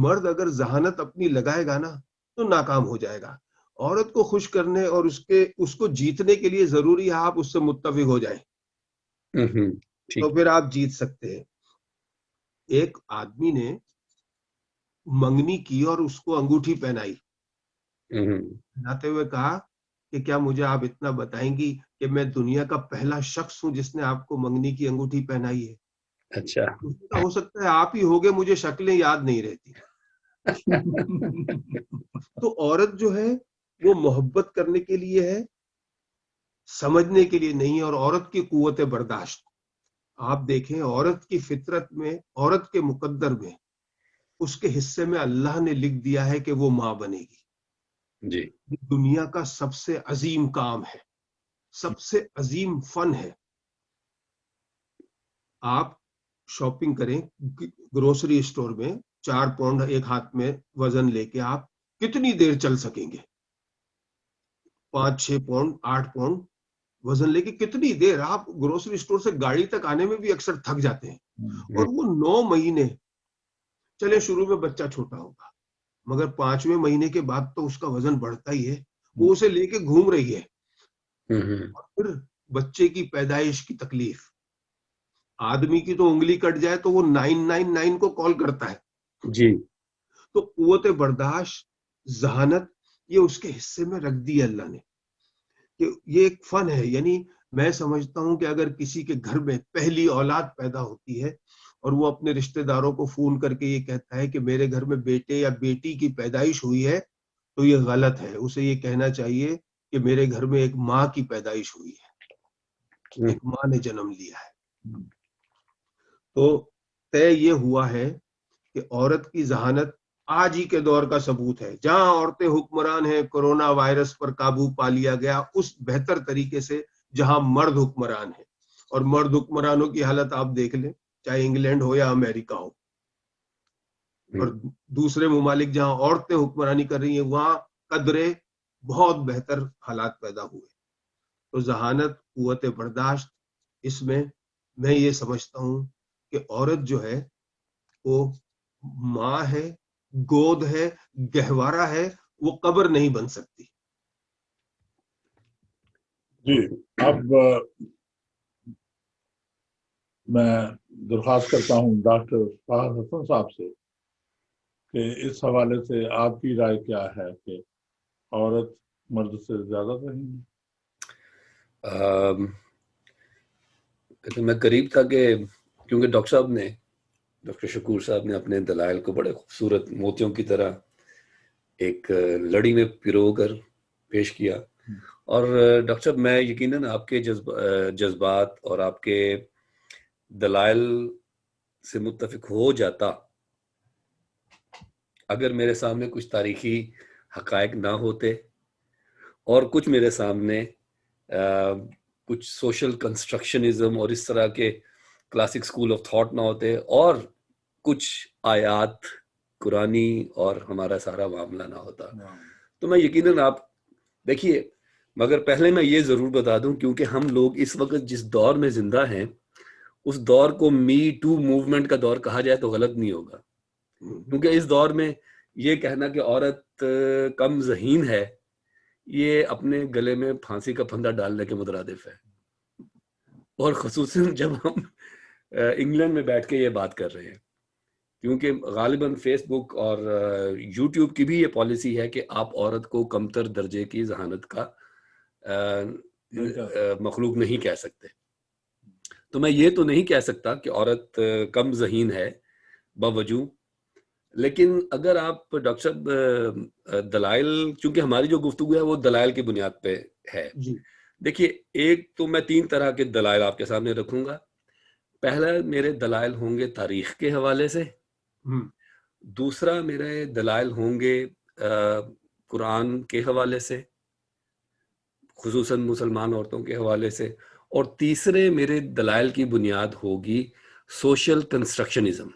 مرد اگر ذہانت اپنی لگائے گا نا تو ناکام ہو جائے گا. عورت کو خوش کرنے اور اس کو جیتنے کے لیے ضروری ہے آپ اس سے متفق ہو جائیں, تو پھر آپ جیت سکتے ہیں. ایک آدمی نے منگنی کی اور اس کو انگوٹھی پہنائی, پہناتے ہوئے کہا کہ کیا مجھے آپ اتنا بتائیں گی کہ میں دنیا کا پہلا شخص ہوں جس نے آپ کو منگنی کی انگوٹھی پہنائی ہے. اچھا. ہو سکتا ہے آپ ہی ہوگے, مجھے شکلیں یاد نہیں رہتی. تو عورت جو ہے وہ محبت کرنے کے لیے ہے, سمجھنے کے لیے نہیں. اور عورت کی قوت برداشت, آپ دیکھیں عورت کی فطرت میں, عورت کے مقدر میں, اس کے حصے میں اللہ نے لکھ دیا ہے کہ وہ ماں بنے گی. جی. دنیا کا سب سے عظیم کام ہے, سب سے عظیم فن ہے. آپ شاپنگ کریں گروسری اسٹور میں, 4 پاؤنڈ ایک ہاتھ میں وزن لے کے آپ کتنی دیر چل سکیں گے؟ 5-6 پاؤنڈ 8 پاؤنڈ وزن لے کے کتنی دیر؟ آپ گروسری اسٹور سے گاڑی تک آنے میں بھی اکثر تھک جاتے ہیں. اور وہ 9 مہینے, چلے شروع میں بچہ چھوٹا ہوگا مگر 5ویں مہینے کے بعد تو اس کا وزن بڑھتا ہی ہے, وہ اسے لے کے گھوم رہی ہے. اور پھر بچے کی پیدائش کی تکلیف, آدمی کی تو انگلی کٹ جائے تو وہ 999 کو کال کرتا ہے. جی. تو قوت برداشت, ذہانت, یہ اس کے حصے میں رکھ دی اللہ نے کہ یہ ایک فن ہے. یعنی میں سمجھتا ہوں کہ اگر کسی کے گھر میں پہلی اولاد پیدا ہوتی ہے اور وہ اپنے رشتہ داروں کو فون کر کے یہ کہتا ہے کہ میرے گھر میں بیٹے یا بیٹی کی پیدائش ہوئی ہے, تو یہ غلط ہے. اسے یہ کہنا چاہیے کہ میرے گھر میں ایک ماں کی پیدائش ہوئی ہے, ایک ماں نے جنم لیا ہے. تو طے یہ ہوا ہے کہ عورت کی ذہانت آج ہی کے دور کا ثبوت ہے. جہاں عورتیں حکمران ہیں, کورونا وائرس پر قابو پا لیا گیا اس بہتر طریقے سے جہاں مرد حکمران ہیں. اور مرد حکمرانوں کی حالت آپ دیکھ لیں, چاہے انگلینڈ ہو یا امریکہ ہو, اور دوسرے ممالک جہاں عورتیں حکمرانی کر رہی ہیں وہاں قدرے بہت بہتر حالات پیدا ہوئے. تو ذہانت, قوت برداشت, اس میں یہ سمجھتا ہوں کہ عورت جو ہے وہ ماں ہے, گود ہے, گہوارہ ہے, وہ قبر نہیں بن سکتی. جی. اب میں درخواست کرتا ہوں ڈاکٹر فہد حسن صاحب سے کہ اس حوالے سے آپ کی رائے کیا ہے کہ عورت مرد سے زیادہ صحیح ہے؟ میں قریب تھا کہ کیونکہ ڈاکٹر شکور صاحب نے اپنے دلائل کو بڑے خوبصورت موتیوں کی طرح ایک لڑی میں پرو کر پیش کیا. اور ڈاکٹر صاحب میں یقیناً آپ کے جذبات اور آپ کے دلائل سے متفق ہو جاتا اگر میرے سامنے کچھ تاریخی حقائق نہ ہوتے اور کچھ میرے سامنے کچھ سوشل کنسٹرکشنزم اور اس طرح کے کلاسک سکول آف تھاٹ نہ ہوتے اور کچھ آیات قرآنی اور ہمارا سارا معاملہ نہ ہوتا. تو میں یقیناً آپ دیکھیے, مگر پہلے میں یہ ضرور بتا دوں کیونکہ ہم لوگ اس وقت جس دور میں زندہ ہیں اس دور کو می ٹو موومنٹ کا دور کہا جائے تو غلط نہیں ہوگا, کیونکہ اس دور میں یہ کہنا کہ عورت کم ذہین ہے یہ اپنے گلے میں پھانسی کا پھندا ڈالنے کے مترادف ہے. اور خصوصاً جب ہم انگلینڈ میں بیٹھ کے یہ بات کر رہے ہیں, کیونکہ غالباً فیس بک اور یوٹیوب کی بھی یہ پالیسی ہے کہ آپ عورت کو کمتر درجے کی ذہانت کا مخلوق نہیں کہہ سکتے. تو میں یہ تو نہیں کہہ سکتا کہ عورت کم ذہین ہے باوجود, لیکن اگر آپ ڈاکٹر صاحب دلائل, چونکہ ہماری جو گفتگو ہے وہ دلائل کی بنیاد پہ ہے. دیکھیے, ایک تو میں 3 طرح کے دلائل آپ کے سامنے رکھوں گا. پہلا میرے دلائل ہوں گے تاریخ کے حوالے سے, دوسرا میرے دلائل ہوں گے قرآن کے حوالے سے خصوصاً مسلمان عورتوں کے حوالے سے, اور تیسرے میرے دلائل کی بنیاد ہوگی سوشل کنسٹرکشنزم,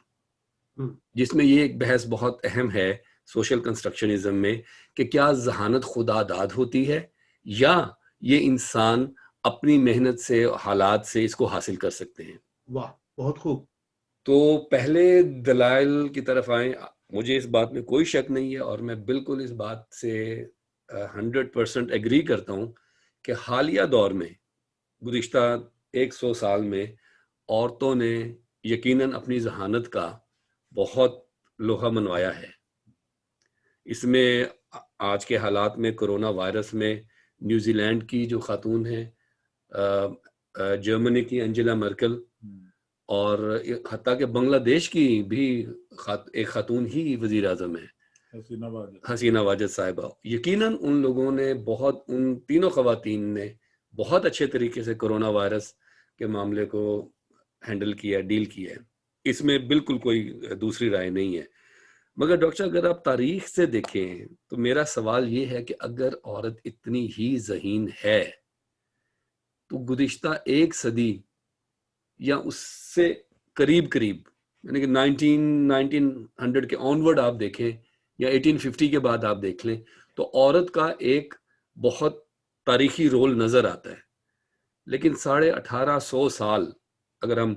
جس میں یہ ایک بحث بہت اہم ہے سوشل کنسٹرکشنزم میں کہ کیا ذہانت خدا داد ہوتی ہے یا یہ انسان اپنی محنت سے حالات سے اس کو حاصل کر سکتے ہیں. واہ, بہت خوب. تو پہلے دلائل کی طرف آئیں. مجھے اس بات میں کوئی شک نہیں ہے اور میں بالکل اس بات سے 100% ایگری کرتا ہوں کہ حالیہ دور میں گزشتہ 100 سال میں عورتوں نے یقیناً اپنی ذہانت کا بہت لوہا منوایا ہے. اس میں آج کے حالات میں کرونا وائرس میں نیوزی لینڈ کی جو خاتون ہیں، جرمنی کی انجیلا مرکل، اور حتیٰ کہ بنگلہ دیش کی بھی ایک خاتون ہی وزیر اعظم ہے، حسینہ واجد صاحبہ. یقیناً ان لوگوں نے ان تینوں خواتین نے بہت اچھے طریقے سے کرونا وائرس کے معاملے کو ہینڈل کیا، ڈیل کیا ہے. اس میں بالکل کوئی دوسری رائے نہیں ہے. مگر ڈاکٹر اگر آپ تاریخ سے دیکھیں تو میرا سوال یہ ہے کہ اگر عورت اتنی ہی ذہین ہے تو گزشتہ 1 صدی یا اس سے قریب یعنی کہ 1900 کے آنورڈ آپ دیکھیں یا 1850 کے بعد آپ دیکھ لیں تو عورت کا ایک بہت تاریخی رول نظر آتا ہے. لیکن 1850 سال اگر ہم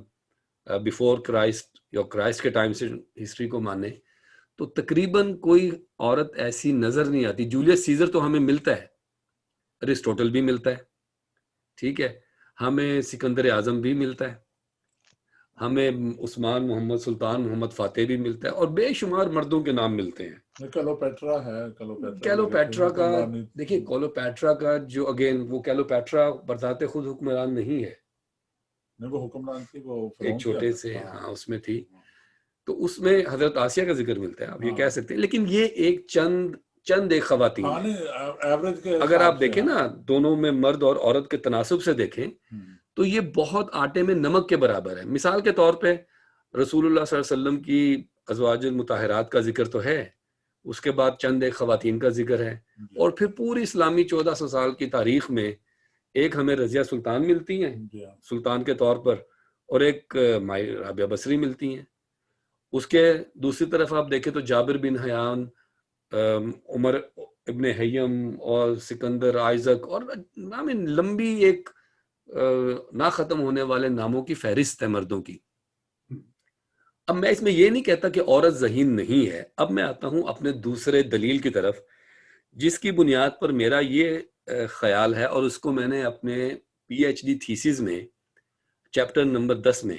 بیفور کرائسٹ یا کرائسٹ کے ٹائم سے ہسٹری کو مانیں تو تقریباً کوئی عورت ایسی نظر نہیں آتی. جولیس سیزر تو ہمیں ملتا ہے، ارسطوٹل بھی ملتا ہے، ٹھیک ہے، ہمیں سکندر اعظم بھی ملتا ہے، ہمیں عثمان محمد سلطان محمد فاتح بھی ملتا ہے، اور بے شمار مردوں کے نام ملتے ہیں. کیلوپیٹرا ہے، کیلوپیٹرا کا دیکھیے، کیلوپیٹرا کا جو اگین وہ کیلوپیٹرا بذات خود حکمران نہیں ہے، وہ حکمران تھی، وہ ایک چھوٹے سے ہاں اس میں تھی. تو اس میں حضرت آسیہ کا ذکر ملتا ہے، آپ یہ کہہ سکتے ہیں. لیکن یہ ایک چند ایک خواتین ہیں. اگر آپ دیکھیں نا دونوں میں مرد اور عورت کے تناسب سے دیکھیں تو یہ بہت آٹے میں نمک کے برابر ہے. مثال کے طور پہ رسول اللہ صلی اللہ علیہ وسلم کی ازواج المطہرات کا ذکر تو ہے، اس کے بعد چند ایک خواتین کا ذکر ہے، اور پھر پوری اسلامی 1400 سال کی تاریخ میں ایک ہمیں رضیہ سلطان ملتی ہیں سلطان کے طور پر، اور ایک مائی رابعہ بصری ملتی ہیں. اس کے دوسری طرف آپ دیکھیں تو جابر بن حیان، عمر ابن حیم اور سکندر آئزک، اور لمبی ایک نہ ختم ہونے والے ناموں کی فہرست ہے مردوں کی. اب میں اس میں یہ نہیں کہتا کہ عورت ذہین نہیں ہے. اب میں آتا ہوں اپنے دوسرے دلیل کی طرف، جس کی بنیاد پر میرا یہ خیال ہے، اور اس کو میں نے اپنے پی ایچ ڈی تھیسز میں چیپٹر نمبر 10 میں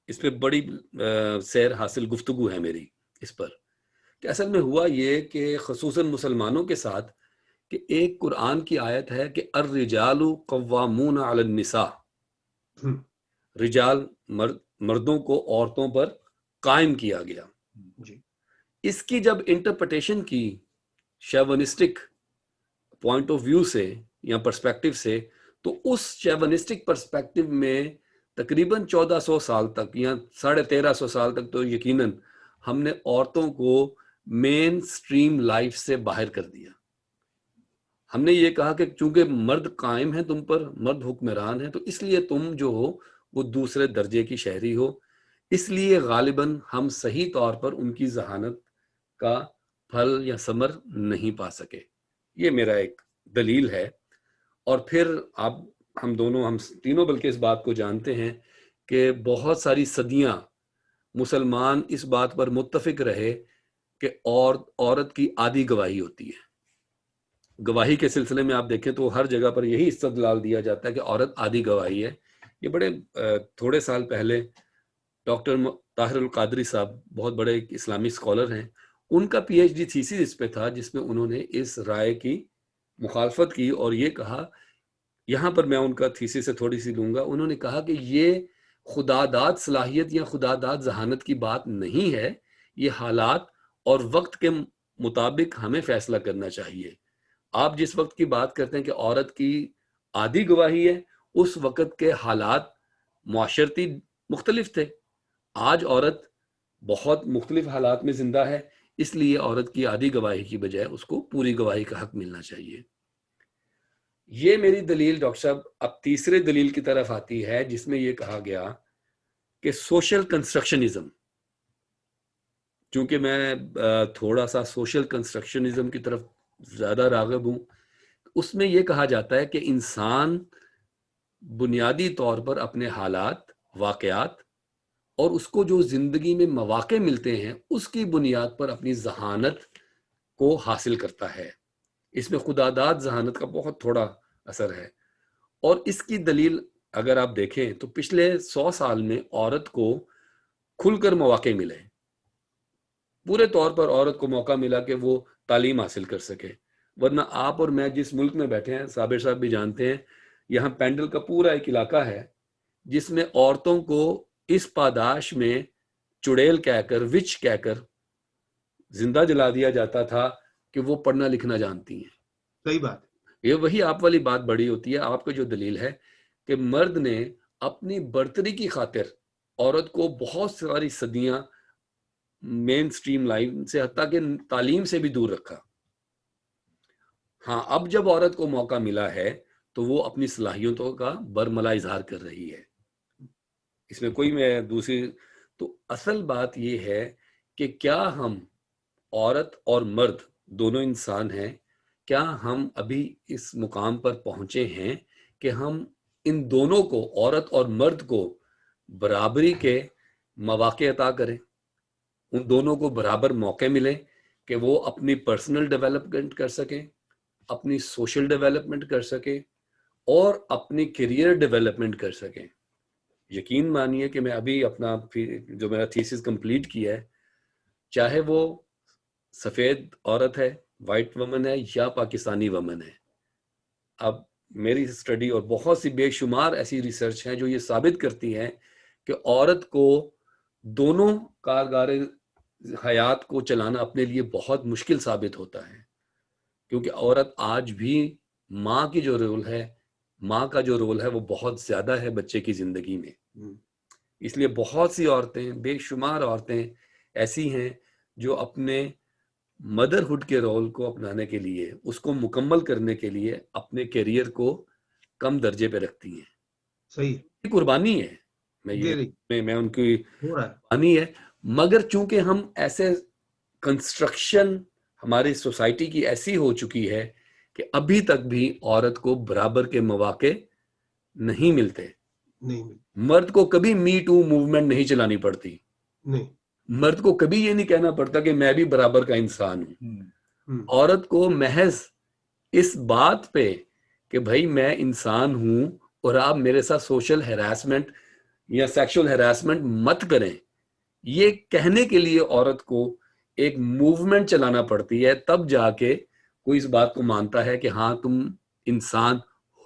اس پہ بڑی سیر حاصل گفتگو ہے میری اس پر، کہ اصل میں ہوا یہ کہ خصوصاً مسلمانوں کے ساتھ کہ ایک قرآن کی آیت ہے کہ الرجال قوامون علی النساء، رجال مردوں کو عورتوں پر قائم کیا گیا. اس کی جب انٹرپریٹیشن کی شیونسٹک پوائنٹ آف ویو سے یا پرسپیکٹو سے، تو اس شیونسٹک پرسپیکٹو میں تقریباً 1400 سال تک یا 1350 سال تک تو یقیناً ہم نے عورتوں کو مین سٹریم لائف سے باہر کر دیا. ہم نے یہ کہا کہ چونکہ مرد قائم ہیں تم پر، مرد حکمران ہیں، تو اس لیے تم جو ہو وہ دوسرے درجے کی شہری ہو. اس لیے غالباً ہم صحیح طور پر ان کی ذہانت کا پھل یا ثمر نہیں پا سکے. یہ میرا ایک دلیل ہے. اور پھر ہم تینوں بلکہ اس بات کو جانتے ہیں کہ بہت ساری صدیاں مسلمان اس بات پر متفق رہے کہ عورت کی آدھی گواہی ہوتی ہے. گواہی کے سلسلے میں آپ دیکھیں تو ہر جگہ پر یہی استدلال دیا جاتا ہے کہ عورت آدھی گواہی ہے. یہ بڑے تھوڑے سال پہلے ڈاکٹر طاہر القادری صاحب بہت بڑے ایک اسلامی اسکالر ہیں، ان کا پی ایچ ڈی تھیسس اس پہ تھا جس میں انہوں نے اس رائے کی مخالفت کی اور یہ کہا، یہاں پر میں ان کا تھیسس سے تھوڑی سی لوں گا، انہوں نے کہا کہ یہ خدا داد صلاحیت یا خدا داد ذہانت کی بات نہیں ہے، یہ حالات اور وقت کے مطابق ہمیں فیصلہ کرنا چاہیے. آپ جس وقت کی بات کرتے ہیں کہ عورت کی آدھی گواہی ہے، اس وقت کے حالات معاشرتی مختلف تھے. آج عورت بہت مختلف حالات میں زندہ ہے، اس لیے عورت کی آدھی گواہی کی بجائے اس کو پوری گواہی کا حق ملنا چاہیے. یہ میری دلیل ڈاکٹر صاحب. اب تیسرے دلیل کی طرف آتی ہے جس میں یہ کہا گیا کہ سوشل کنسٹرکشنزم، چونکہ میں تھوڑا سا سوشل کنسٹرکشنزم کی طرف زیادہ راغب ہوں، اس میں یہ کہا جاتا ہے کہ انسان بنیادی طور پر اپنے حالات، واقعات اور اس کو جو زندگی میں مواقع ملتے ہیں اس کی بنیاد پر اپنی ذہانت کو حاصل کرتا ہے. اس میں خداداد ذہانت کا بہت تھوڑا اثر ہے. اور اس کی دلیل اگر آپ دیکھیں تو پچھلے 100 سال میں عورت کو کھل کر مواقع ملے. پورے طور پر عورت کو موقع ملا کہ وہ تعلیم حاصل کر سکے. ورنہ آپ اور میں جس ملک میں بیٹھے ہیں، صابر صاحب بھی جانتے ہیں، یہاں پینڈل کا پورا ایک علاقہ ہے جس میں عورتوں کو اس پاداش میں چڑیل کہہ کر، وچ کہہ کر زندہ جلا دیا جاتا تھا کہ وہ پڑھنا لکھنا جانتی ہیں. صحیح بات. یہ وہی آپ والی بات بڑی ہوتی ہے. آپ کو جو دلیل ہے کہ مرد نے اپنی برتری کی خاطر عورت کو بہت ساری صدیاں مین سٹریم لائن سے، حتیٰ کہ تعلیم سے بھی دور رکھا. ہاں، اب جب عورت کو موقع ملا ہے تو وہ اپنی صلاحیتوں کا برملا اظہار کر رہی ہے. اس میں کوئی میں دوسری تو اصل بات یہ ہے کہ کیا ہم عورت اور مرد دونوں انسان ہیں، کیا ہم ابھی اس مقام پر پہنچے ہیں کہ ہم ان دونوں کو، عورت اور مرد کو، برابری کے مواقع عطا کریں، ان دونوں کو برابر موقع ملے کہ وہ اپنی پرسنل ڈیولپمنٹ کر سکیں، اپنی سوشل ڈیولپمنٹ کر سکیں اور اپنی کیریئر ڈیولپمنٹ کر سکیں. یقین مانیے کہ میں ابھی اپنا جو میرا تھیسس کمپلیٹ کیا ہے، چاہے وہ سفید عورت ہے، وائٹ وومن ہے، یا پاکستانی وومن ہے، اب میری اسٹڈی اور بہت سی بے شمار ایسی ریسرچ ہیں جو یہ ثابت کرتی ہیں کہ عورت کو دونوں کارگار حیات کو چلانا اپنے لیے بہت مشکل ثابت ہوتا ہے. کیونکہ عورت آج بھی ماں کی جو رول ہے، ماں کا جو رول ہے وہ بہت زیادہ ہے بچے کی زندگی میں. اس لیے بہت سی عورتیں، بے شمار عورتیں ایسی ہیں جو اپنے مدرہڈ کے رول کو اپنانے کے لیے، اس کو مکمل کرنے کے لیے اپنے کیریئر کو کم درجے پہ رکھتی ہیں. صحیح. قربانی ہے، میں ان کی قربانی ہے. مگر چونکہ ہم ایسے کنسٹرکشن ہماری سوسائٹی کی ایسی ہو چکی ہے کہ ابھی تک بھی عورت کو برابر کے مواقع نہیں ملتے. مرد کو کبھی می ٹو موومنٹ نہیں چلانی پڑتی. مرد کو کبھی یہ نہیں کہنا پڑتا کہ میں بھی برابر کا انسان ہوں. عورت کو محض اس بات پہ کہ بھائی میں انسان ہوں اور آپ میرے ساتھ سوشل ہیراسمنٹ یا سیکشل ہیراسمنٹ مت کریں، یہ کہنے کے لیے عورت کو ایک موومنٹ چلانا پڑتی ہے، تب جا کے کوئی اس بات کو مانتا ہے کہ ہاں تم انسان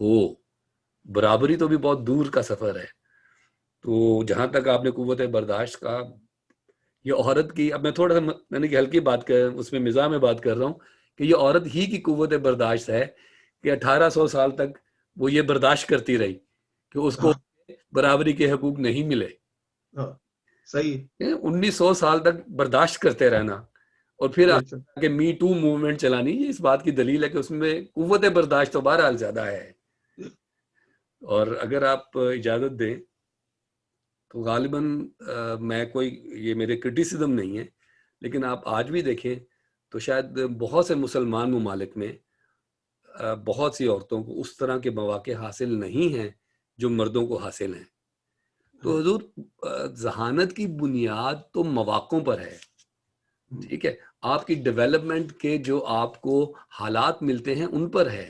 ہو. برابری تو بھی بہت دور کا سفر ہے. تو جہاں تک آپ نے قوت برداشت کا، یہ عورت کی، اب میں تھوڑا سا میں نے ہلکی بات کر، اس میں مزاح میں بات کر رہا ہوں کہ یہ عورت ہی کی قوت برداشت ہے کہ 1800 سال تک وہ یہ برداشت کرتی رہی کہ اس کو برابری کے حقوق نہیں ملے. صحیح. 1900 سال تک برداشت کرتے رہنا اور پھر کہ می ٹو موومنٹ چلانی، یہ اس بات کی دلیل ہے کہ اس میں قوت برداشت تو بہرحال زیادہ ہے. اور اگر آپ اجازت دیں تو غالباً میں کوئی، یہ میرے کرٹیسزم نہیں ہے، لیکن آپ آج بھی دیکھیں تو شاید بہت سے مسلمان ممالک میں بہت سی عورتوں کو اس طرح کے مواقع حاصل نہیں ہیں جو مردوں کو حاصل ہیں. تو حضور ذہانت کی بنیاد تو مواقعوں پر ہے. ٹھیک ہے، آپ کی ڈیولپمنٹ کے جو آپ کو حالات ملتے ہیں ان پر ہے.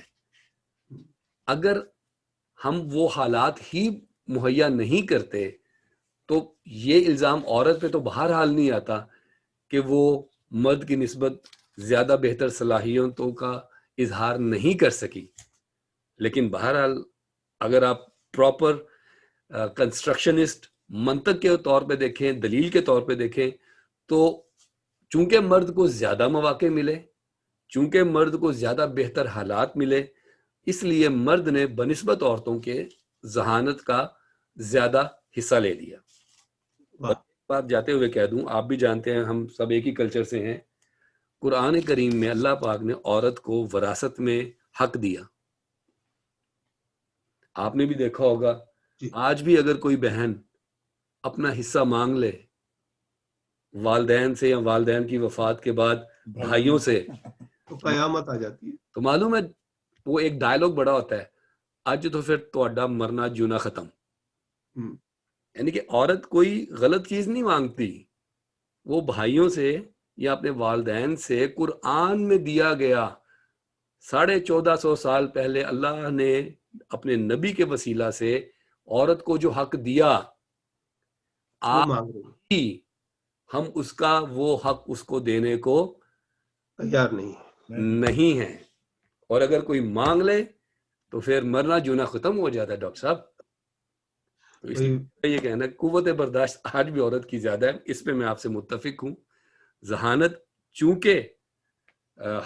اگر ہم وہ حالات ہی مہیا نہیں کرتے تو یہ الزام عورت پہ تو بہرحال نہیں آتا کہ وہ مرد کی نسبت زیادہ بہتر صلاحیتوں کا اظہار نہیں کر سکی. لیکن بہرحال اگر آپ پراپر کنسٹرکشنسٹ منطق کے طور پہ دیکھیں، دلیل کے طور پہ دیکھیں، تو چونکہ مرد کو زیادہ مواقع ملے، چونکہ مرد کو زیادہ بہتر حالات ملے، اس لیے مرد نے بنسبت عورتوں کے ذہانت کا زیادہ حصہ لے لیا. بات جاتے ہوئے کہہ دوں، آپ بھی جانتے ہیں ہم سب ایک ہی کلچر سے ہیں، قرآن کریم میں اللہ پاک نے عورت کو وراثت میں حق دیا. آپ نے بھی دیکھا ہوگا آج بھی اگر کوئی بہن اپنا حصہ مانگ لے والدین سے یا والدین کی وفات کے بعد بھائیوں سے، تو قیامت آ جاتی ہے. تو معلوم ہے وہ ایک ڈائلاگ بڑا ہوتا ہے، اج تو پھر تہاڈا مرنا جیونا ختم. یعنی کہ عورت کوئی غلط چیز نہیں مانگتی، وہ بھائیوں سے یا اپنے والدین سے قرآن میں دیا گیا 1450 سال پہلے اللہ نے اپنے نبی کے وسیلہ سے عورت کو جو حق دیا، وہ مانگ رہی ہے، ہم اس کا وہ حق اس کو دینے کو تیار نہیں ہے۔ نہیں ہے، اور اگر کوئی مانگ لے تو پھر مرنا جونا ختم ہو جاتا ہے ڈاکٹر صاحب۔ تو اس لیے یہ کہنا قوت برداشت آج بھی عورت کی زیادہ ہے، اس پہ میں آپ سے متفق ہوں۔ ذہانت چونکہ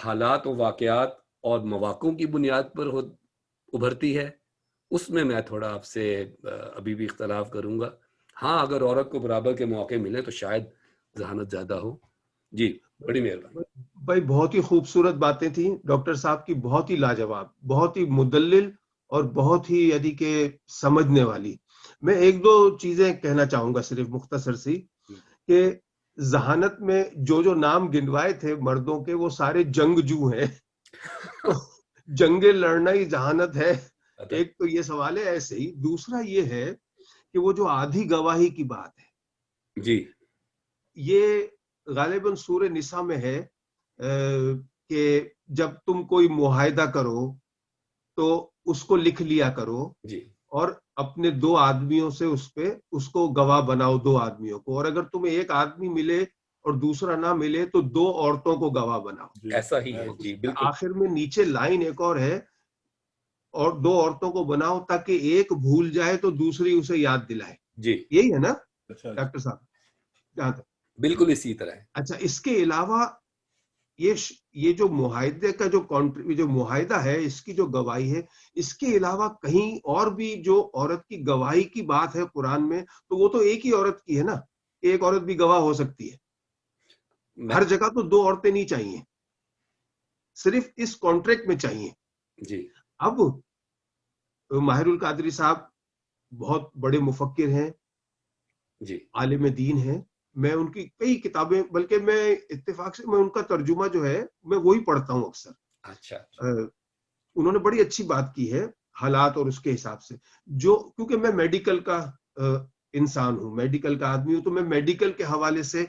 حالات و واقعات اور مواقعوں کی بنیاد پر ابھرتی ہے، اس میں تھوڑا آپ سے ابھی بھی اختلاف کروں گا۔ ہاں اگر عورت کو برابر کے موقع ملے تو شاید ذہانت زیادہ ہو۔ جی بڑی مہربانی بھائی، بہت ہی خوبصورت باتیں تھیں ڈاکٹر صاحب کی، بہت ہی لاجواب، بہت ہی مدلل اور بہت ہی یعنی کہ سمجھنے والی۔ میں ایک دو چیزیں کہنا چاہوں گا صرف مختصر سی، کہ ذہانت میں جو نام گنوائے تھے مردوں کے، وہ سارے جنگجو ہیں۔ جنگیں لڑنا ہی ذہانت ہے، ایک تو یہ سوال ہے۔ ایسے ہی دوسرا یہ ہے کہ وہ جو آدھی گواہی کی بات ہے، جی، یہ غالباً سورہ نساء میں ہے کہ جب تم کوئی معاہدہ کرو تو اس کو لکھ لیا کرو، جی، اور اپنے 2 آدمیوں سے اس کو گواہ بناؤ، 2 آدمیوں کو، اور اگر تمہیں ایک آدمی ملے اور دوسرا نہ ملے تو 2 عورتوں کو گواہ بناؤ۔ ایسا ہی ہے، جی بالکل۔ آخر میں نیچے لائن ایک اور ہے، اور 2 عورتوں کو بناؤ تاکہ ایک بھول جائے تو دوسری اسے یاد دلائے۔ جی یہی ہے نا ڈاکٹر صاحب؟ جہاں تک بالکل اسی طرح ہے۔ اچھا، اس کے علاوہ یہ جو معاہدے کا جو معاہدہ ہے، اس کی جو گواہی ہے، اس کے علاوہ کہیں اور بھی جو عورت کی گواہی کی بات ہے قرآن میں، تو وہ تو ایک ہی عورت کی ہے نا، ایک عورت بھی گواہ ہو سکتی ہے۔ ہر جگہ تو 2 عورتیں نہیں چاہیے، صرف اس کانٹریکٹ میں چاہیے۔ جی، اب ماہر القادری صاحب بہت بڑے مفکر ہیں، جی، عالم دین ہیں، میں ان کی کئی کتابیں، بلکہ میں اتفاق سے میں ان کا ترجمہ جو ہے میں وہی پڑھتا ہوں اکثر۔ اچھا، انہوں نے بڑی اچھی بات کی ہے حالات اور اس کے حساب سے، کیونکہ میں میڈیکل کا انسان ہوں، میڈیکل کا آدمی ہوں، تو میں میڈیکل کے حوالے سے،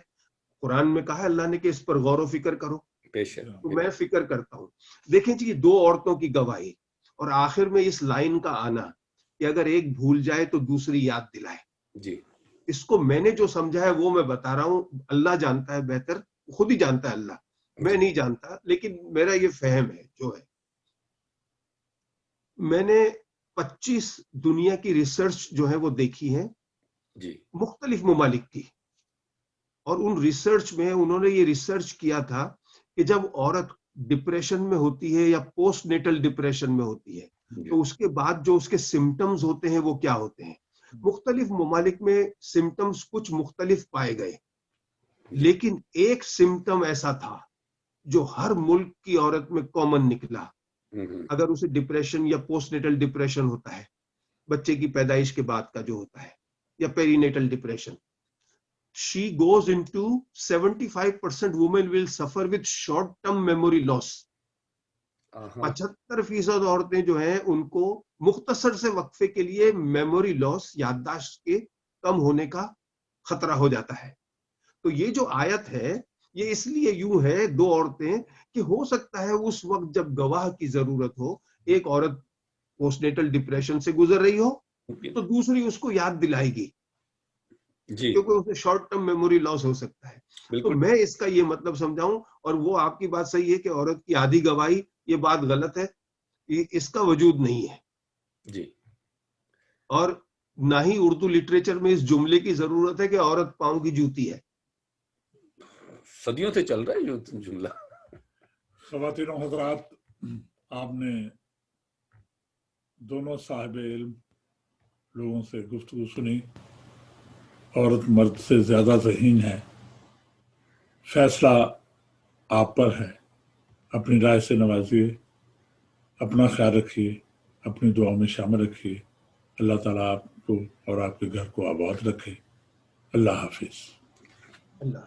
قرآن میں کہا اللہ نے کہ اس پر غور و فکر کرو، تو میں فکر کرتا ہوں۔ دیکھیں جی، 2 عورتوں کی گواہی اور آخر میں اس لائن کا آنا کہ اگر ایک بھول جائے تو دوسری یاد دلائے، جی، اس کو میں نے جو سمجھا ہے وہ میں بتا رہا ہوں، اللہ جانتا ہے بہتر، خود ہی جانتا ہے اللہ، میں نہیں جانتا، لیکن میرا یہ فہم ہے جو ہے۔ میں نے 25 دنیا کی ریسرچ جو ہے وہ دیکھی ہے، جی، مختلف ممالک کی، اور ان ریسرچ میں انہوں نے یہ ریسرچ کیا تھا کہ جب عورت ڈپریشن میں ہوتی ہے یا پوسٹ نیٹل ڈپریشن میں ہوتی ہے تو اس کے بعد جو اس کے سمٹمز ہوتے ہیں وہ کیا ہوتے ہیں۔ مختلف ممالک میں سمٹمز کچھ مختلف پائے گئے، لیکن ایک سمٹم ایسا تھا جو ہر ملک کی عورت میں کامن نکلا، اگر اسے ڈپریشن یا پوسٹ نیٹل ڈپریشن ہوتا ہے، بچے کی پیدائش کے بعد کا جو ہوتا ہے، یا perinatal depression, she goes into 75% women will suffer with short term memory loss۔ 75% عورتیں جو ہیں ان کو مختصر سے وقفے کے لیے میموری لاس، یادداشت کے کم ہونے کا خطرہ ہو جاتا ہے۔ تو یہ جو آیت ہے یہ اس لیے یوں ہے، 2 عورتیں، کہ ہو سکتا ہے اس وقت جب گواہ کی ضرورت ہو، ایک عورت پوسٹ نیٹل ڈپریشن سے گزر رہی ہو تو دوسری اس کو یاد دلائے گی، کیونکہ اسے شارٹ ٹرم میموری لاس ہو سکتا ہے۔ تو میں اس کا یہ مطلب سمجھاؤں، اور وہ آپ کی بات صحیح ہے کہ عورت کی آدھی گواہی، یہ بات غلط ہے، اس کا وجود نہیں ہے جی، اور نہ ہی اردو لٹریچر میں اس جملے کی ضرورت ہے کہ عورت پاؤں کی جوتی ہے۔ صدیوں سے چل رہا ہے یہ جملہ۔ خواتین و حضرات، آپ نے دونوں صاحب علم لوگوں سے گفتگو سنی، عورت مرد سے زیادہ ذہین ہے، فیصلہ آپ پر ہے، اپنی رائے سے نوازیے، اپنا خیال رکھیے، اپنی دعاؤں میں شامل رکھیے۔ اللہ تعالیٰ آپ کو اور آپ کے گھر کو آباد رکھے۔ اللہ حافظ۔ اللہ